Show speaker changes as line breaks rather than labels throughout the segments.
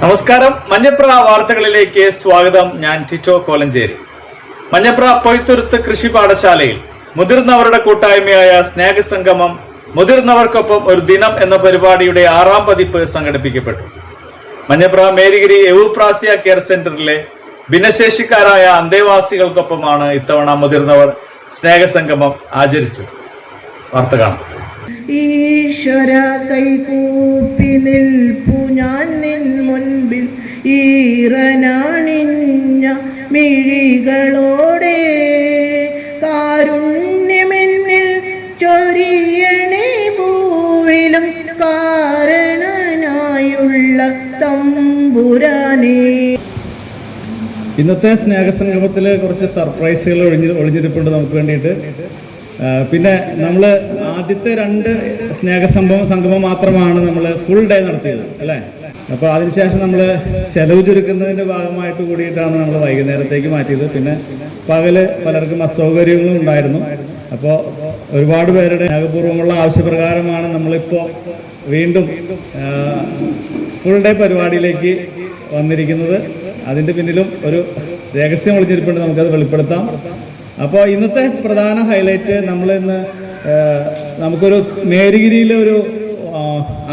നമസ്കാരം. മഞ്ഞപ്ര വാർത്തകളിലേക്ക് സ്വാഗതം. ഞാൻ ടിറ്റോ കോലഞ്ചേരി. മഞ്ഞപ്ര പൊയ്ത്തുരുത്ത് കൃഷി പാഠശാലയിൽ മുതിർന്നവരുടെ കൂട്ടായ്മയായ സ്നേഹസംഗമം മുതിർന്നവർക്കൊപ്പം ഒരു ദിനം എന്ന പരിപാടിയുടെ 6ാം പതിപ്പ് സംഘടിപ്പിക്കപ്പെട്ടു. മഞ്ഞപ്ര മേരിഗിരി എവുപ്രാസ്യ കെയർ സെന്ററിലെ ഭിന്നശേഷിക്കാരായ അന്തേവാസികൾക്കൊപ്പമാണ് ഇത്തവണ മുതിർന്നവർ സ്നേഹസംഗമം ആചരിച്ചത്. വാർത്ത കാണാം.
ഈശ്വര കൈകൂപ്പി നിൽപ്പു ഞാൻ നിൻ മുൻപിൽ ഈറനാണിഞ്ഞ മിഴികളോടെ കാരുണ്യമെന്നിൽ ചൊരിയണേ ഭൂവിലും കാരണനായുള്ള തമ്പുരാനേ.
ഇന്നത്തെ സ്നേഹസംഗമത്തിൽ കുറച്ച് സർപ്രൈസുകൾ ഒളിഞ്ഞിരിപ്പുണ്ട് നമുക്ക് വേണ്ടിയിട്ട്. പിന്നെ നമ്മൾ ആദ്യത്തെ 2 സംഗമം മാത്രമാണ് നമ്മൾ ഫുൾ ഡേ നടത്തിയത് അല്ലേ. അപ്പോൾ അതിനുശേഷം നമ്മൾ ചെലവ് ചുരുക്കുന്നതിൻ്റെ ഭാഗമായിട്ട് കൂടിയിട്ടാണ് നമ്മൾ വൈകുന്നേരത്തേക്ക് മാറ്റിയത്. പിന്നെ പകല് പലർക്കും അസൗകര്യങ്ങളും ഉണ്ടായിരുന്നു. അപ്പോൾ ഒരുപാട് പേരുടെ സ്നേഹപൂർവ്വമുള്ള ആവശ്യപ്രകാരമാണ് നമ്മളിപ്പോൾ വീണ്ടും ഫുൾ ഡേ പരിപാടിയിലേക്ക് വന്നിരിക്കുന്നത്. അതിൻ്റെ പിന്നിലും ഒരു രഹസ്യം ഒളിഞ്ഞിരിപ്പുണ്ട്, നമുക്കത് വെളിപ്പെടുത്താം. അപ്പോൾ ഇന്നത്തെ പ്രധാന ഹൈലൈറ്റ് നമുക്കൊരു മേരിഗിരിയിലെ ഒരു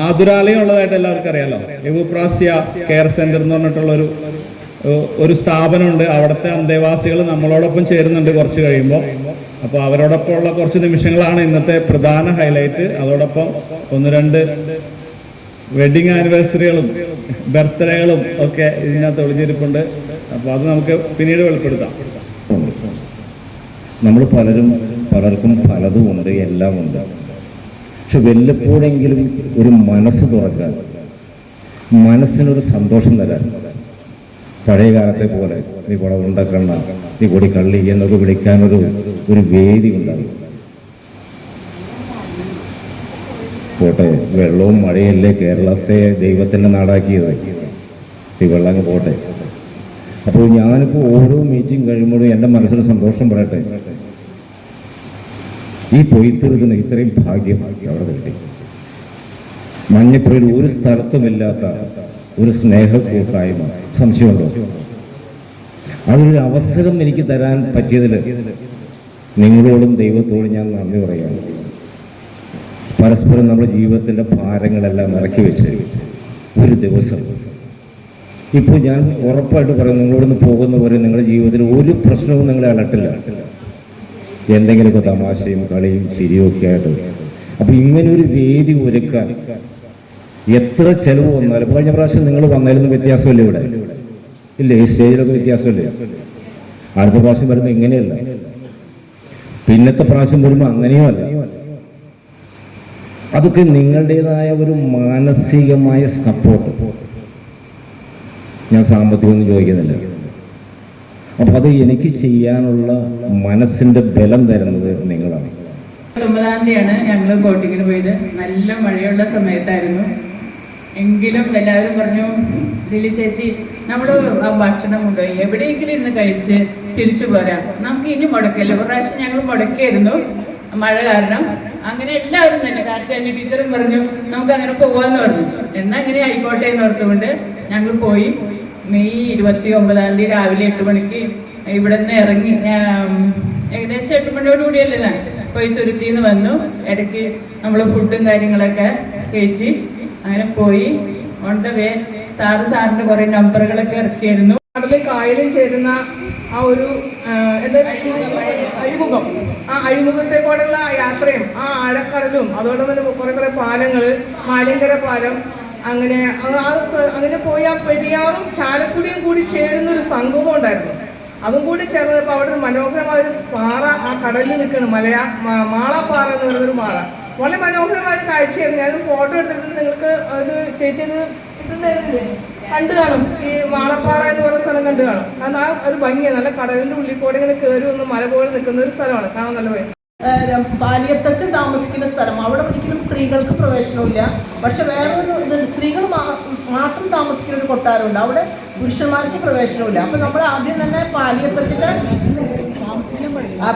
ആതുരാലയം ഉള്ളതായിട്ട് എല്ലാവർക്കും അറിയാലോ. എവുപ്രാസ്യ കെയർ സെന്റർ എന്ന് പറഞ്ഞിട്ടുള്ള ഒരു സ്ഥാപനമുണ്ട്. അവിടുത്തെ അന്തേവാസികൾ നമ്മളോടൊപ്പം ചേരുന്നുണ്ട് കുറച്ച് കഴിയുമ്പോൾ. അപ്പോൾ അവരോടൊപ്പം ഉള്ള കുറച്ച് നിമിഷങ്ങളാണ് ഇന്നത്തെ പ്രധാന ഹൈലൈറ്റ്. അതോടൊപ്പം 1-2 വെഡിങ് ആനിവേഴ്സറികളും ബർത്ത്ഡേകളും ഒക്കെ ഇതിനകത്ത് ഒളിഞ്ഞിരിപ്പുണ്ട്. അപ്പോൾ അത് നമുക്ക് പിന്നീട് വെളിപ്പെടുത്താം.
നമ്മൾ പലർക്കും പലതും ഉണ്ട്, എല്ലാം ഉണ്ട്. പക്ഷെ വല്ലപ്പോഴെങ്കിലും ഒരു മനസ്സ് തുറക്കാൻ, മനസ്സിനൊരു സന്തോഷം തരാൻ, പഴയ കാലത്തെ പോലെ നീ കൂടെ ഉണ്ടക്കണ്ണ, നീ കൂടി കള്ളി എന്നൊക്കെ വിളിക്കാനൊരു വേദി ഉണ്ടാകും. പോട്ടെ, വെള്ളവും മഴയല്ലേ കേരളത്തെ ദൈവത്തിൻ്റെ നാടാക്കിയത്. ഈ വെള്ളം പോട്ടെ. അപ്പോൾ ഞാനിപ്പോൾ ഓരോ മീറ്റിംഗ് കഴിയുമ്പോഴും എൻ്റെ മനസ്സിന് സന്തോഷം പറയട്ടെ, ഈ പൊയ്ത്തുരുത്തിന് ഇത്രയും ഭാഗ്യം അവിടെ കിട്ടി. മഞ്ഞപ്പുറയിൽ ഒരു സ്ഥലത്തുമില്ലാത്ത ഒരു സ്നേഹ കൂട്ടായ്മ. സംശയമുണ്ടോ? അതൊരു അവസരം എനിക്ക് തരാൻ പറ്റിയതിൽ നിങ്ങളോടും ദൈവത്തോടും ഞാൻ നന്ദി പറയുകയാണ്. പരസ്പരം നമ്മുടെ ജീവിതത്തിൻ്റെ ഭാരങ്ങളെല്ലാം ഇറക്കി വെച്ച് ഒരു ദിവസം ഇപ്പോൾ ഞാൻ ഉറപ്പായിട്ട് പറയും, നിങ്ങളോടൊന്ന് പോകുന്നവരെ നിങ്ങളുടെ ജീവിതത്തിൽ ഒരു പ്രശ്നവും നിങ്ങളെ അലട്ടില്ല. എന്തെങ്കിലുമൊക്കെ തമാശയും കളിയും ചിരിയും ഒക്കെ ആയിട്ട്. അപ്പോൾ ഇങ്ങനെ ഒരു വേദി ഒരുക്കാൻ എത്ര ചെലവ് വന്നാലും, കഴിഞ്ഞ പ്രാവശ്യം നിങ്ങൾ വന്നാലൊന്നും വ്യത്യാസമില്ല, ഇവിടെ ഇല്ലേ, ഈ സ്റ്റേജിലൊക്കെ വ്യത്യാസമില്ല. അടുത്ത പ്രാവശ്യം വരുമ്പോൾ ഇങ്ങനെയല്ല, പിന്നത്തെ പ്രാവശ്യം വരുമ്പോൾ അങ്ങനെയും അല്ല. അതൊക്കെ നിങ്ങളുടേതായ ഒരു മാനസികമായ സപ്പോർട്ട്. ഞാൻ സാമ്പത്തികമൊന്നും ചോദിക്കുന്നില്ല. അപ്പൊ അത് എനിക്ക് ചെയ്യാനുള്ള മനസ്സിന്റെ ബലം തരുന്നത് നിങ്ങളാണ്.
9-ാം തീയതിയാണ് ഞങ്ങൾ ബോട്ടിങ്ങിന് പോയത്. നല്ല മഴയുള്ള സമയത്തായിരുന്നു. എങ്കിലും എല്ലാവരും പറഞ്ഞു, ലിലി ചേച്ചി നമ്മൾ ഭക്ഷണം കൊണ്ടുപോയി എവിടെയെങ്കിലും ഇന്ന് കഴിച്ച് തിരിച്ചു പോരാം, നമുക്ക് ഇനി മുടക്കില്ല. ഒരു പ്രാവശ്യം ഞങ്ങൾ മുടക്കിയായിരുന്നു മഴ കാരണം. അങ്ങനെ എല്ലാവരും തന്നെ, കാരണം എൻ്റെ ടീച്ചറും പറഞ്ഞു നമുക്ക് അങ്ങനെ പോകാമെന്ന് പറഞ്ഞു. എന്നാൽ അങ്ങനെ ആയിക്കോട്ടെ എന്ന് ഓർത്തുകൊണ്ട് ഞങ്ങൾ പോയി. മെയ് 29-ാം തീയതി രാവിലെ 8 മണിക്ക് ഇവിടെ നിന്ന് ഇറങ്ങി. ഏകദേശം 8 മണിയോടുകൂടിയല്ലേ ഞാൻ പൊയ്ത്തുരുത്തിന്ന് വന്നു. ഇടയ്ക്ക് നമ്മൾ ഫുഡും കാര്യങ്ങളൊക്കെ കയറ്റി അങ്ങനെ പോയി. ഓൺ ദ വേ സാറിൻ്റെ കുറേ നമ്പറുകളൊക്കെ ഇറക്കിയായിരുന്നു.
കടലും കായലും ചേരുന്ന ആ ഒരു അഴിമുഖം, ആ അഴിമുഖത്തേക്കോടുള്ള യാത്രയും ആ ആഴക്കടലും അതോടൊപ്പം തന്നെ കുറേ പാലങ്ങൾ, മാലിങ്കര പാലം, അങ്ങനെ പോയി ആ പെരിയാറും ചാലക്കുടിയും കൂടി ചേരുന്നൊരു സംഗമം ഉണ്ടായിരുന്നു. അതും കൂടി ചേർന്നപ്പോൾ അവിടെ ഒരു മനോഹരമായ ഒരു പാറ ആ കടലിൽ നിൽക്കുന്നു, മാളാപ്പാറ എന്ന് പറയുന്നൊരു പാറ. വളരെ മനോഹരമായ ഒരു കാഴ്ചയായിരുന്നു. ഞാനത് ഫോട്ടോ എടുത്തിട്ട് നിങ്ങൾക്ക് അത് ചേച്ചിയത് കണ്ടു കാണും. ഈ മാളപ്പാറ എന്ന് പറയുന്ന സ്ഥലം കണ്ടു കാണും. കാരണം ആ ഒരു ഭംഗിയാണ്. നല്ല കടലിൻ്റെ ഉള്ളിൽ കൂടെ ഇങ്ങനെ കയറി വന്ന് മല പോലെ നിൽക്കുന്ന ഒരു സ്ഥലമാണ്, കാണാൻ നല്ല ഭംഗി.
പാലിയത്തച്ഛൻ താമസിക്കുന്ന സ്ഥലം, അവിടെ ഒരിക്കലും സ്ത്രീകൾക്ക് പ്രവേശനമില്ല. പക്ഷെ വേറൊരു സ്ത്രീകൾ മാത്രം താമസിക്കുന്ന ഒരു കൊട്ടാരമുണ്ട്, അവിടെ പുരുഷന്മാർക്ക് പ്രവേശനമില്ല. അപ്പം നമ്മൾ ആദ്യം തന്നെ പാലിയത്തച്ഛൻ്റെ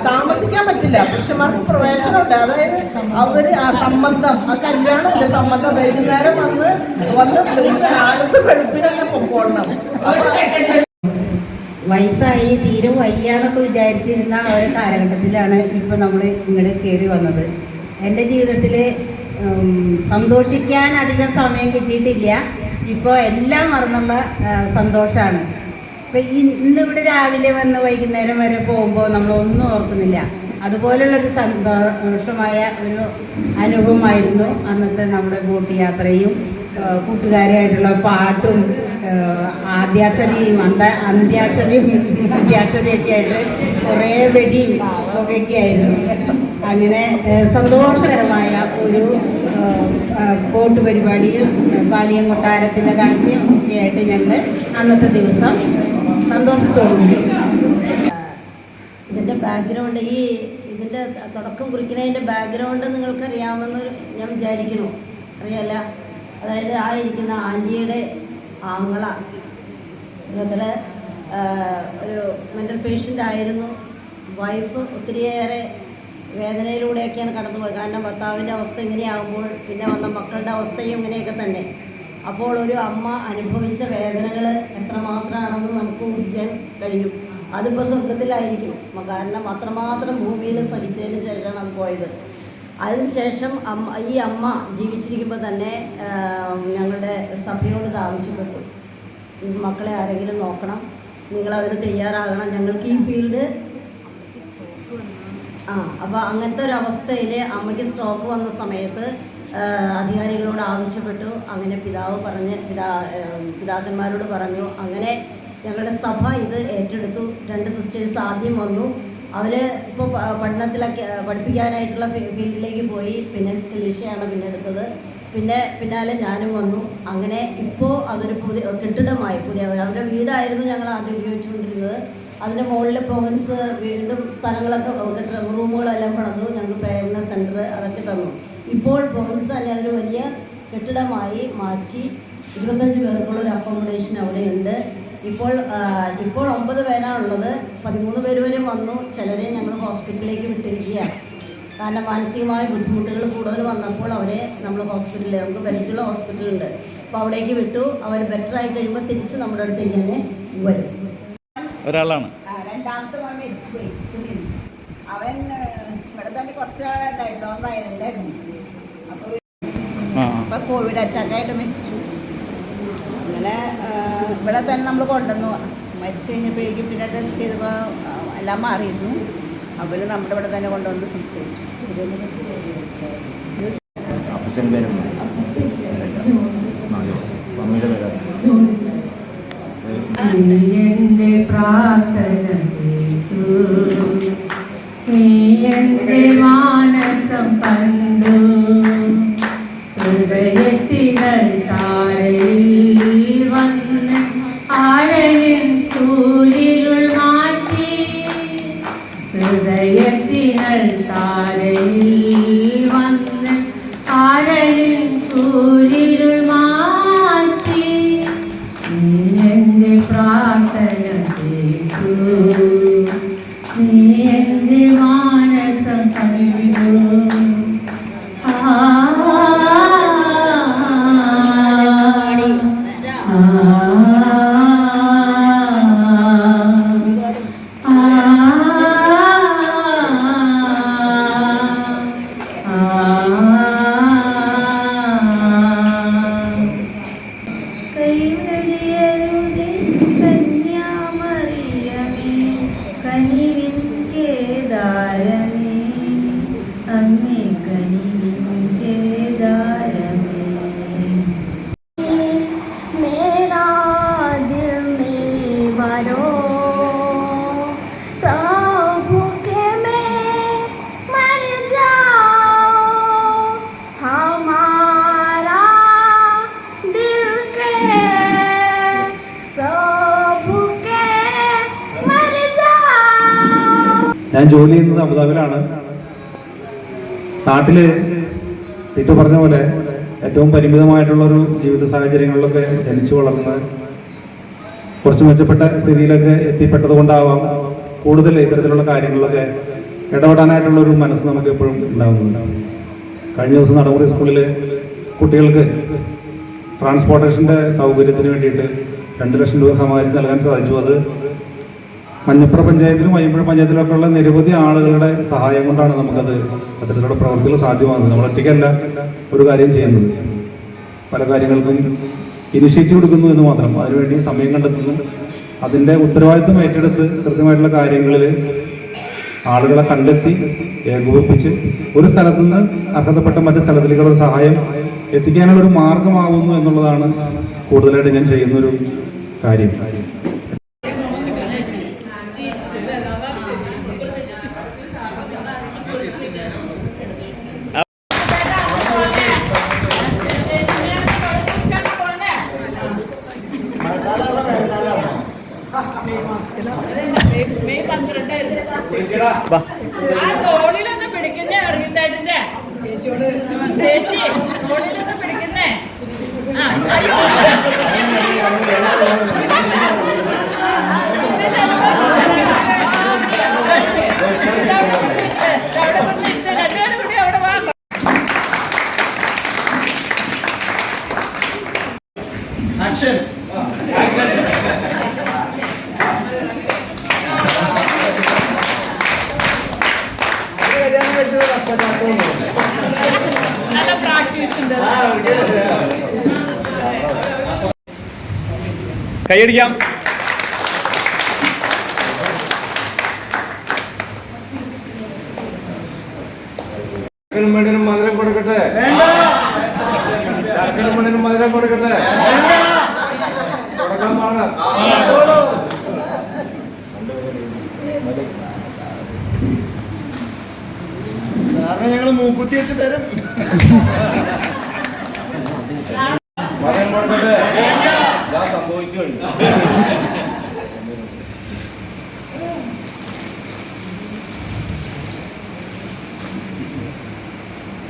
താമസിക്കാൻ പറ്റില്ല. പുരുഷന്മാർക്ക് പ്രവേശനമുണ്ട്. അതായത് അവര് ആ സംബന്ധം, ആ കല്യാണമില്ല, സംബന്ധം വൈകുന്നേരം വന്ന് കാലത്ത് വെളുപ്പിനൊക്കെ പൊക്കോളണം.
വയസ്സായി തീരെ വയ്യാന്നൊക്കെ വിചാരിച്ചിരുന്ന ഒരു കാലഘട്ടത്തിലാണ് ഇപ്പോൾ നമ്മൾ ഇങ്ങോട്ട് കയറി വന്നത്. എൻ്റെ ജീവിതത്തിൽ സന്തോഷിക്കാൻ അധികം സമയം കിട്ടിയിട്ടില്ല. ഇപ്പോൾ എല്ലാം മറന്നുള്ള സന്തോഷമാണ്. ഇപ്പം ഇന്നിവിടെ രാവിലെ വന്ന് വൈകുന്നേരം വരെ പോകുമ്പോൾ നമ്മളൊന്നും ഓർക്കുന്നില്ല. അതുപോലുള്ളൊരു സന്തോഷമായ ഒരു അനുഭവമായിരുന്നു അന്നത്തെ നമ്മുടെ ബോട്ട് യാത്രയും കൂട്ടുകാരായിട്ടുള്ള പാട്ടും ആദ്യാക്ഷരിയും അന്ത്യാക്ഷരിയും അന്ത്യാക്ഷരിയൊക്കെ ആയിട്ട് കുറേ വെടിയും പുകയൊക്കെ ആയിരുന്നു. അങ്ങനെ സന്തോഷകരമായ ഒരു ബോട്ട് പരിപാടിയും പാലിയം കൊട്ടാരത്തിൻ്റെ കാഴ്ചയും ഒക്കെ ആയിട്ട് ഞങ്ങൾ അന്നത്തെ ദിവസം സന്തോഷത്തോടുകൂടി.
ഇതിൻ്റെ ബാക്ക്ഗ്രൗണ്ട്, ഇതിൻ്റെ തുടക്കം കുറിക്കുന്നതിൻ്റെ ബാക്ക്ഗ്രൗണ്ട് നിങ്ങൾക്കറിയാമെന്ന് ഞാൻ വിചാരിക്കുന്നു. അറിയാല്ല, അതായത് ആ ഇരിക്കുന്ന ആൻറ്റിയുടെ ആങ്ങള ബ്രദറ് ഒരു മെൻ്റൽ പേഷ്യൻ്റ് ആയിരുന്നു. വൈഫ് ഒത്തിരിയേറെ വേദനയിലൂടെയൊക്കെയാണ് കടന്നുപോയത്. കാരണം ഭർത്താവിൻ്റെ അവസ്ഥ ഇങ്ങനെയാകുമ്പോൾ പിന്നെ വന്ന മക്കളുടെ അവസ്ഥയും ഇങ്ങനെയൊക്കെ തന്നെ. അപ്പോൾ ഒരു അമ്മ അനുഭവിച്ച വേദനകൾ എത്രമാത്രമാണെന്ന് നമുക്ക് ഊഹിക്കാൻ കഴിയും. അതിപ്പോൾ സ്വർഗത്തിലായിരിക്കും. കാരണം അത്രമാത്രം ഭൂമിയിൽ സഹിച്ചതിന് ശേഷമാണ് അത് പോയത്. അതിനുശേഷം ഈ അമ്മ ജീവിച്ചിരിക്കുമ്പോൾ തന്നെ ഞങ്ങളുടെ സഭയോട് ഇത് ആവശ്യപ്പെട്ടു, മക്കളെ ആരെങ്കിലും നോക്കണം, നിങ്ങളതിന് തയ്യാറാകണം, ഞങ്ങൾക്ക് ഈ ഫീൽഡ് അപ്പോൾ അങ്ങനത്തെ ഒരു അവസ്ഥയിൽ അമ്മയ്ക്ക് സ്ട്രോക്ക് വന്ന സമയത്ത് അധികാരികളോട് ആവശ്യപ്പെട്ടു. അങ്ങനെ പിതാക്കന്മാരോട് പറഞ്ഞു. അങ്ങനെ ഞങ്ങളുടെ സഭ ഇത് ഏറ്റെടുത്തു. 2 സിസ്റ്റേഴ്സ് ആദ്യം വന്നു. അവർ ഇപ്പോൾ പഠിപ്പിക്കാനായിട്ടുള്ള ഫീൽഡിലേക്ക് പോയി. പിന്നെ സ്കലീഷയാണ് പിന്നെ എടുത്തത്. പിന്നാലെ ഞാനും വന്നു. അങ്ങനെ ഇപ്പോൾ അതൊരു കെട്ടിടമായി. അവരുടെ വീടായിരുന്നു ഞങ്ങൾ ആദ്യം ഉപയോഗിച്ചുകൊണ്ടിരുന്നത്. അതിൻ്റെ മുകളിൽ പ്രോവിൻസ് വീണ്ടും സ്ഥലങ്ങളൊക്കെ റൂമുകളെല്ലാം പണിതു. ഞങ്ങൾക്ക് പ്രേരണ സെൻറ്റർ അതൊക്കെ തന്നു. ഇപ്പോൾ പ്രോവിൻസ് തന്നെ അതൊരു വലിയ കെട്ടിടമായി മാറ്റി 25 പേർക്കുള്ള ഒരു അക്കോമഡേഷൻ അവിടെയുണ്ട്. ഇപ്പോൾ 9 പേരാണുള്ളത്. 13 പേര് വരെ വന്നു. ചിലരെ ഞങ്ങൾ ഹോസ്പിറ്റലിലേക്ക് വിട്ടിരിക്കുകയാണ്. കാരണം മാനസികമായ ബുദ്ധിമുട്ടുകൾ കൂടുതൽ വന്നപ്പോൾ അവരെ നമ്മൾ ഹോസ്പിറ്റലിൽ, നമുക്ക് ബെറ്റുള്ള ഹോസ്പിറ്റലുണ്ട്, അപ്പോൾ അവിടേക്ക് വിട്ടു. അവർ ബെറ്ററായി കഴിയുമ്പോൾ തിരിച്ച് നമ്മുടെ അടുത്തേക്ക് തന്നെ വരും.
ഒരാളാണ്.
രണ്ടാമത്തെ മോൻ മരിച്ചുപോയി, സുനിൽ. അവൻ ഇവിടെ തന്നെ കുറച്ച് നാളുണ്ടായിരുന്നു. അവൻ വയനാട്ടിലായിരുന്നു. അപ്പോൾ കോവിഡ് അറ്റാക്കായിട്ട് മരിച്ചു. അങ്ങനെ ഇവിടെ തന്നെ നമ്മൾ കൊണ്ടുവന്നു. മരിച്ചു കഴിഞ്ഞപ്പോഴേക്കും പിന്നെ ടെസ്റ്റ് ചെയ്തപ്പോൾ എല്ലാം മാറിയിരുന്നു. അവർ നമ്മുടെ ഇവിടെ തന്നെ കൊണ്ടുവന്ന് സംസ്കരിച്ചു.
എന്റെ പ്രാർത്ഥന കേട്ടു, നീ എന്റെ മാനസം കണ്ടു, ഹൃദയത്തികൾ താരയിൽ വന്ന് ആഴലിൻ കൂലിരുൾ മാറ്റി, ഹൃദയത്തികൾ താരയിൽ വന്ന് ആഴലിൻ കൂലിരുൾ മാറ്റി, നീ എന്റെ പ്രാർത്ഥന കേട്ടു, നീ എന്റെ മാനസം കണ്ടു.
ഞാൻ ജോലി ചെയ്യുന്നത് അബുദാബിയിലാണ്. നാട്ടില് ടീറ്റു പറഞ്ഞ പോലെ ഏറ്റവും പരിമിതമായിട്ടുള്ളൊരു ജീവിത സാഹചര്യങ്ങളിലൊക്കെ ജനിച്ചു വളർന്ന് കുറച്ച് മെച്ചപ്പെട്ട സ്ഥിതിയിലൊക്കെ എത്തിപ്പെട്ടത് കൊണ്ടാവാം കൂടുതൽ ഇത്തരത്തിലുള്ള കാര്യങ്ങളിലൊക്കെ ഇടപെടാനായിട്ടുള്ള ഒരു മനസ്സ് നമുക്ക് എപ്പോഴും ഉണ്ടാകുന്നുണ്ട്. കഴിഞ്ഞ ദിവസം നടമുറി സ്കൂളിൽ കുട്ടികൾക്ക് ട്രാൻസ്പോർട്ടേഷൻ്റെ സൗകര്യത്തിന് വേണ്ടിയിട്ട് 2 ലക്ഷം രൂപ സമാഹരിച്ച് നൽകാൻ സാധിച്ചു. അത് മഞ്ഞപ്പുറ പഞ്ചായത്തിലും വൈമ്പുഴ പഞ്ചായത്തിലൊക്കെ ഉള്ള നിരവധി ആളുകളുടെ സഹായം കൊണ്ടാണ് നമുക്കത് അത്തരത്തിലുള്ള പ്രവർത്തികൾ സാധ്യമാകുന്നത്. നമ്മൾ ഒറ്റയ്ക്കല്ല ഒരു കാര്യം ചെയ്യുന്നത്, പല കാര്യങ്ങൾക്കും ഇനിഷ്യേറ്റീവ് എടുക്കുന്നു എന്ന് മാത്രം. അതിനുവേണ്ടി സമയം കണ്ടെത്തുന്നു, അതിൻ്റെ ഉത്തരവാദിത്വം ഏറ്റെടുത്ത് കൃത്യമായിട്ടുള്ള കാര്യങ്ങളിൽ ആളുകളെ കണ്ടെത്തി ഏകോപിപ്പിച്ച് ഒരു സ്ഥലത്തു നിന്ന് അർഹതപ്പെട്ട മറ്റു സ്ഥലത്തിലേക്കുള്ള ഒരു സഹായം എത്തിക്കാനുള്ള ഒരു മാർഗമാകുന്നു എന്നുള്ളതാണ് കൂടുതലായിട്ട് ഞാൻ ചെയ്യുന്നൊരു കാര്യം.
തോളിലൊന്നും പിടിക്കുന്നേ അറിയിട്ടായിട്ടിന്റെ ചേച്ചി തോളിലൊന്നും പിടിക്കുന്നേ. രണ്ടുപേരും കൂടി അവിടെ വാ. നല്ല പ്രാക്ടീസ് ഉണ്ട്.
കൈയടിക്കാം.
മധുരം കൊടുക്കട്ടെ, മധുരം കൊടുക്കട്ടെ, കൊടുക്കാൻ പാടാ.
ഞങ്ങൾ മൂക്കുത്തി വെച്ച് തരും.
മധുരം കൊടുക്കട്ടെ. സംഭവിച്ചു കഴിഞ്ഞു.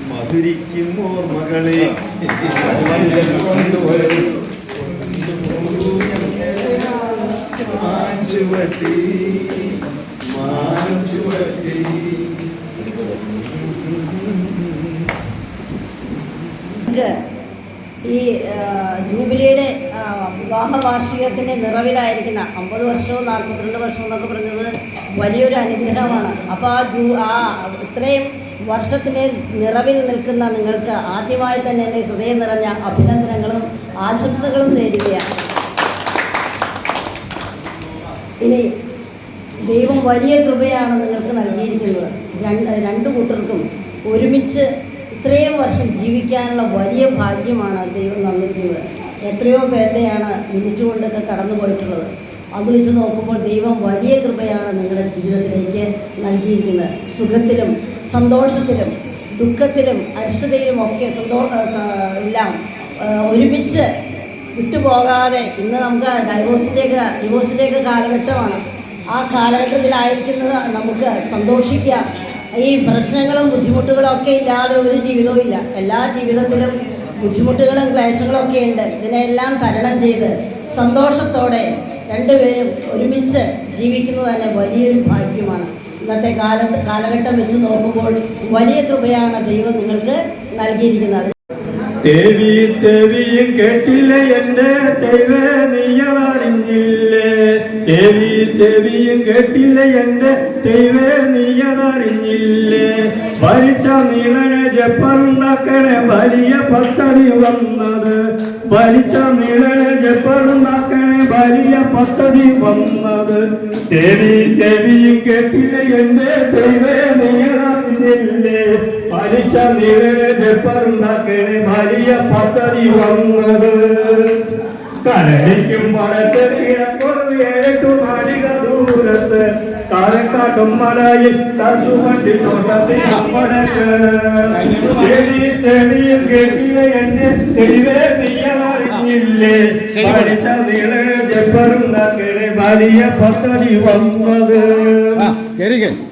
മധുരിക്കും ഓർമ്മകളെ
ഈ ജൂബിലിയുടെ വിവാഹ വാർഷികത്തിൻ്റെ നിറവിലായിരിക്കുന്ന 50 വർഷവും 42 വർഷവും എന്നൊക്കെ പറയുന്നത് വലിയൊരു അനുഗ്രഹമാണ്. അപ്പോൾ ഇത്രയും വർഷത്തിൻ്റെ നിറവിൽ നിൽക്കുന്ന നിങ്ങൾക്ക് ആദ്യമായി തന്നെ എൻ്റെ ഹൃദയം നിറഞ്ഞ അഭിനന്ദനങ്ങളും ആശംസകളും നേരുകയാണ്. ഇനി ദൈവം വലിയ കൃപയാണ് നിങ്ങൾക്ക് നൽകിയിരിക്കുന്നത്. രണ്ട് കൂട്ടർക്കും ഒരുമിച്ച് ഇത്രയും വർഷം ജീവിക്കാനുള്ള വലിയ ഭാഗ്യമാണ് ദൈവം നൽകിയിരിക്കുന്നത്. എത്രയോ പേരുടെയാണ് മിനിറ്റ് കൊണ്ടൊക്കെ കടന്നു പോയിട്ടുള്ളത്. അത് വെച്ച് നോക്കുമ്പോൾ ദൈവം വലിയ കൃപയാണ് നിങ്ങളുടെ ജീവിതത്തിലേക്ക് നൽകിയിരിക്കുന്നത്. സുഖത്തിലും സന്തോഷത്തിലും ദുഃഖത്തിലും അരിഷ്ടതയിലും ഒക്കെ എല്ലാം ഒരുമിച്ച് വിട്ടുപോകാതെ ഇന്ന് നമുക്ക് ഡിവോഴ്സിൻ്റെയൊക്കെ കാലഘട്ടമാണ്. ആ കാലഘട്ടത്തിലായിരിക്കുന്നത് നമുക്ക് സന്തോഷിക്കാം. ഈ പ്രശ്നങ്ങളും ബുദ്ധിമുട്ടുകളും ഒക്കെ ഇല്ലാതെ ഒരു ജീവിതവും ഇല്ല. എല്ലാ ജീവിതത്തിലും ബുദ്ധിമുട്ടുകളും ക്ലേശങ്ങളും ഒക്കെ ഉണ്ട്. ഇതിനെല്ലാം തരണം ചെയ്ത് സന്തോഷത്തോടെ രണ്ടുപേരും ഒരുമിച്ച് ജീവിക്കുന്നത് തന്നെ വലിയൊരു ഭാഗ്യമാണ്. ഇന്നത്തെ കാലഘട്ടം വെച്ച് നോക്കുമ്പോൾ വലിയ കൃപയാണ് ദൈവം നിങ്ങൾക്ക് നൽകിയിരിക്കുന്നത്.
ദേവിയും കേട്ടില്ല എൻ്റെ ദൈവേ നീയതറിഞ്ഞില്ലേ, ദേവിയും കേട്ടില്ല എൻ്റെ ദൈവേ നീയതറിഞ്ഞില്ലേ, ഭരിച്ച നീളനെ ജപ്പറുണ്ടാക്കണേ വലിയ പദ്ധതി വന്നത്, ഭരിച്ച നീളനെ ജപ്പറുണ്ടാക്കണേ വലിയ പദ്ധതി വന്നത്, ദേവിയും കേട്ടില്ല എൻ്റെ ദൈവേ നീയതറിഞ്ഞില്ലേ, ഭരിച്ച നീളനെ ജപ്പറുണ്ടാക്കണേ വലിയ പദ്ധതി വന്നത്, കരടിക്കും വടക്ക് കിഴക്കൊരു 7 നാഴിക ദൂരത്ത് കാലക്കാട്ടും മലയിൽ കസുവണ്ടി തോട്ടത്തിനും വടക്ക്, ദേവിയും കേട്ടില്ല എന്നെ ദൈവേ നീയറിഞ്ഞില്ലേ, ഭരിച്ച നീളനെ ജപ്പറുണ്ടാക്കണേ വലിയ പദ്ധതി വന്നത്,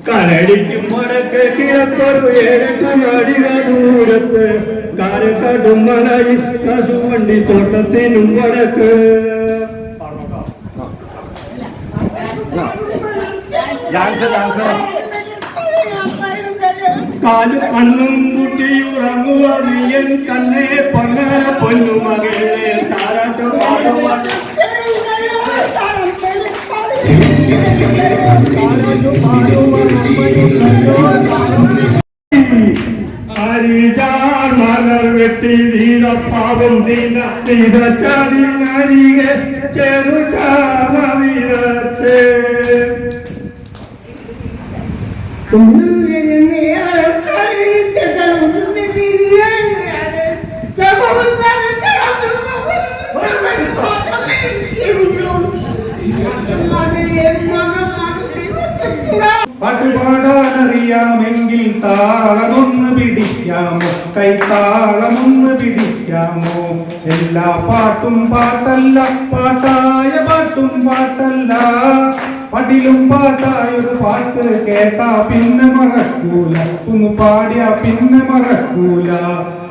കരടിക്കും വടക്ക് കിഴക്കൊരു 7 നാഴിക ദൂരത്ത് കാലക്കാട്ടും മലയിൽ കസുവണ്ടി തോട്ടത്തിനും വടക്ക്. കാലു കണ്ണും കുട്ടിയുറങ്ങുക നീയൻ കണ്ണേ പൊന്ന പൊന്നുമകളെ താരാട്ട് പാടുവാൻ ഹരിജാർ മലർ വെട്ടി വീരപ്പാവും നീന നീത ചാടി നരികെ ചെറു ചാമ വീരച്ചേ പാട്ടുപാടാനറിയാമെങ്കിൽ താളമൊന്ന് പിടിക്കാമോ കൈത്താളമൊന്ന് പിടിക്കാമോ എല്ലാ പാട്ടും പാട്ടല്ല പാട്ടായ പാട്ടും പാട്ടല്ല പടിലും പാട്ടായൊരു പാട്ട് കേട്ടാ പിന്നെ മറക്കൂല ഒന്ന് പാടിയാ പിന്നെ മറക്കൂല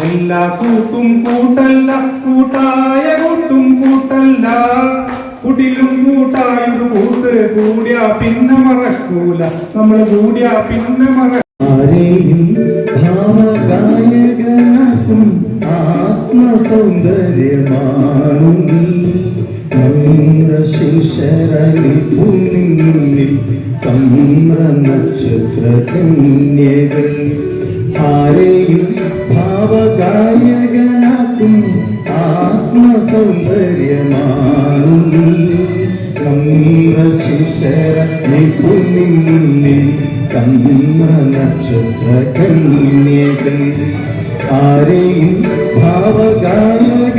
എല്ലാ കൂട്ടും കൂട്ടല്ല കൂട്ടായ കൂട്ടും കൂട്ടല്ല കുടിലും കൂട്ടായൊരു കൂട്ട് കൂടിയാ പിന്നെ മറക്കൂല നമ്മൾ കൂടിയാ പിന്നെ
ആരെയും ഭാവഗായകനാക്കും ആത്മസൗന്ദര്യമാണു നീ ശിശരളിപ്പുന്നിൽ തമ്ര നക്ഷത്ര കന്യകൾ ആരെയും ഭാവഗായകനാക്കും ആത്മസൗന്ദര്യമാണു നീ തമ്ര ശിശരളിപ്പുന്നിൽ തമ്ര നക്ഷത്ര കന്യകൾ ആരെയും ഭാവഗായകനാക്കും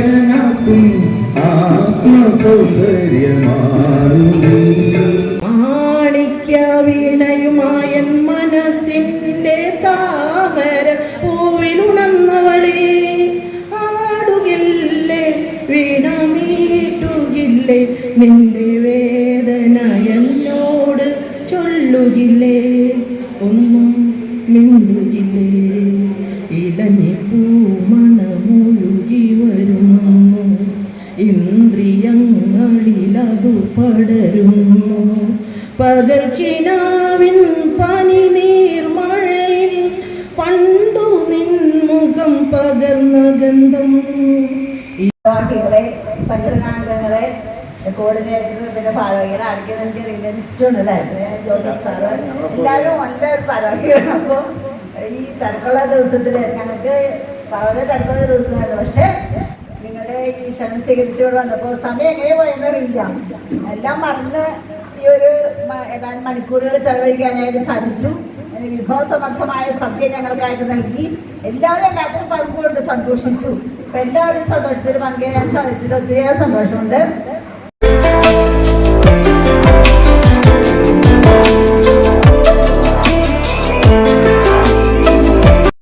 ആത്മസൗന്ദര്യമാണു നീ
മാണിക്യ വീണയുമായൻ മനസ്സിന്റെ താമര പൂവിലുണർന്നവളെ ആടുകില്ലേ വീണമീട്ടുകില്ലേ നിന്റെ വേദന എന്നോട് ചൊല്ലുകില്ലേ ഒന്നും മിണ്ടുകില്ലേ ഇടഞ്ഞി പൂമണമുഴുകി വരുന്നു ഇന്ദ്രിയങ്ങളിലതു പടരുന്നു പകൽക്കിനാവിൻ പനി നീർമഴയിൽ പണ്ടു നിൻമുഖം പകർന്ന ഗന്ധം.
സംഘടനാംഗങ്ങളെ കോർഡിനേറ്റർ പിന്നെ ഭാരവാഹികളെ ആർക്കും എനിക്കറിയില്ല ഇഷ്ടമുണ്ടല്ലേ ജോസഫ് സാറ് എല്ലാവരും നല്ലൊരു ഭാരവാഹികളാണ്. അപ്പോൾ ഈ തിരക്കുള്ള ദിവസത്തിൽ ഞങ്ങൾക്ക് വളരെ തിരക്കുള്ള ദിവസമായിരുന്നു. പക്ഷേ നിങ്ങളുടെ ഈ ക്ഷണം സ്വീകരിച്ചുകൊണ്ട് വന്നപ്പോൾ സമയം എങ്ങനെ പോയെന്നറിയില്ല. എല്ലാം മറന്ന് ഈ ഒരു ഏതാനും മണിക്കൂറുകൾ ചെലവഴിക്കാനായിട്ട് സാധിച്ചു. വിഭവസമർത്ഥമായ സദ്യ ഞങ്ങൾക്കായിട്ട് നൽകി. എല്ലാവരും എല്ലാത്തിനും പങ്കുകൊണ്ട് സന്തോഷിച്ചു. അപ്പം എല്ലാവരുടെയും സന്തോഷത്തിൽ പങ്കുചേരാൻ സാധിച്ചിട്ട് ഒത്തിരിയേറെ സന്തോഷമുണ്ട്.